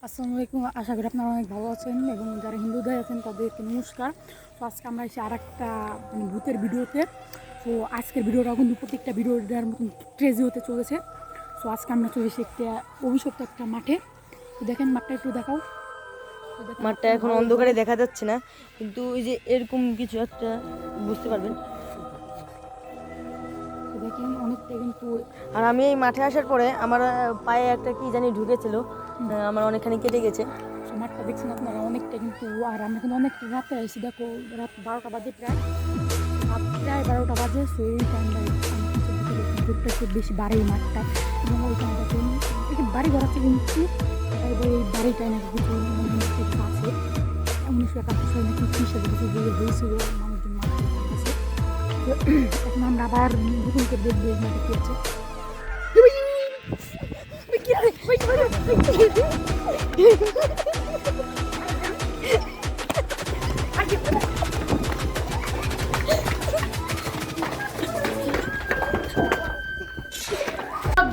আসসালামু আলাইকুম। আশা করি আপনারা অনেক ভালো আছেন এবং যারা হিন্দু ভাই আছেন তাদেরকে নমস্কার। তো আজকে আমরা এসে আর একটা ভূতের ভিডিওতে। তো আজকের ভিডিওটা কিন্তু প্রত্যেকটা ভিডিওটার মতন ক্রেজি হতে চলেছে। তো আজকে আমরা চলে এসে একটা অভিশপ্ত একটা মাঠে। তো দেখেন মাঠটা একটু দেখাও। মাঠটা এখন অন্ধকারে দেখা যাচ্ছে না, কিন্তু ওই যে এরকম কিছু একটা বুঝতে পারবেন। তো দেখেন অনেকটা কিন্তু। আর আমি এই মাঠে আসার পরে আমার পায়ে একটা কি জানি ঢুকেছিল, আমার অনেকখানি কেটে গেছে। তো মাঠটা দেখছেন আপনারা অনেকটা কিন্তু। আর আমরা কিন্তু অনেকটা রাতে আসি, দেখো রাত 12টা বাজে, প্রায় 12টা বাজে। সো এই টাইমটা ভোটটা একটু বেশি বাড়ে এই মাঠটা এবং ওই টাইমটা একটু বাড়ি ঘর আছে কিন্তু তারপরে এই বাড়িটায় নাকি কিছু আছে 1971 সালে নাকি কিসের কিছু হয়েছিল মানুষজন মাঠে আছে। তো এখন আমরা আবার নতুন করে দেখবো এই মাঠে কি আছে।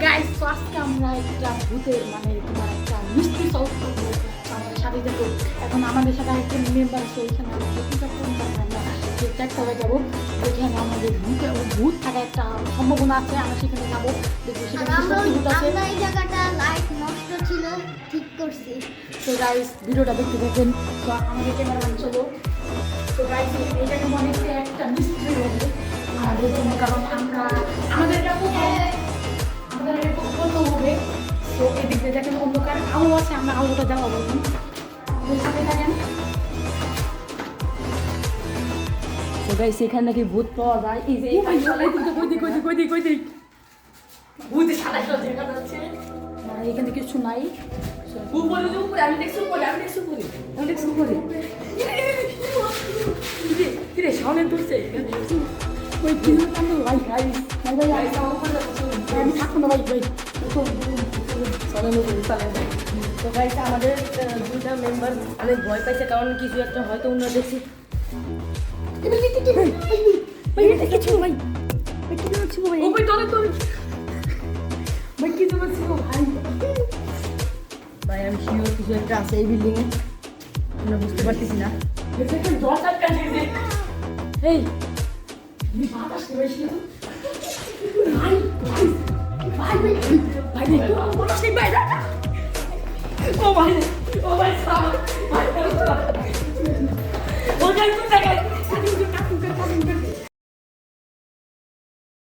গাইস, তো আজকে আমরা একটা ভূতের মানে তোমার একটা মিষ্টি সলভ করবো আমাদের সাথে যাবো। এখন আমাদের সাথে একটা মেম্বার আছে, ওইখানে আমরা চারটা যাবো, যেখানে আমাদের ভূত থাকার একটা সম্ভাবনা আছে। আমরা সেখানে যাবো, দেখবো সেখানে সত্যি ভূত আছে। এই জায়গাটা লাইট নষ্ট ছিল, ঠিক করছি। তো গাইস ভিডিওটা দেখতে দেখবেন। তো আমাদের ক্যামেরাম্যান চলো। তো গাইস এই জায়গায় অনেকটা একটা মিস্ট্রি হবে আমাদের জন্য, কারণ আমরা আমাদের এটা বন্ধ হবে। তো এদিক দিয়ে দেখেন অন্ধকার, আলো আছে, আমরা আলোটা জ্বালাবো। ওইখানে দেখেন তো গাইস এখানে নাকি ভূত পাওয়া যায়। এই যে ভূতে সাদা সাদা দেখা যাচ্ছে, এখানে কিছু নাই। আমি দেখছি উপরে কিরে সামনে ধরছে। ওই কিছু কান্দ ভাই ভাই ভাই ভাই আমি থাকবো না ভাই ভাই। তো গাইস আমাদের দুইটা মেম্বার অনেক ভয় পাইছে, কারণ কিছু একটা হয়তো ওনারা দেখছি। কিছু ভাই ভাই কি হচ্ছে ভাই? ভাই তলে ভাই কি হচ্ছে ভাই? ভাই আমি শিওর কিছু একটা আছে এই বিল্ডিং এ, আমরা বুঝতে পারতেছি না। এই বাতাস বেশি ভাই ভাই ভাই ভাই বাতাস নেই ভাই। ও ভাই সামনে ভাই ও গাইস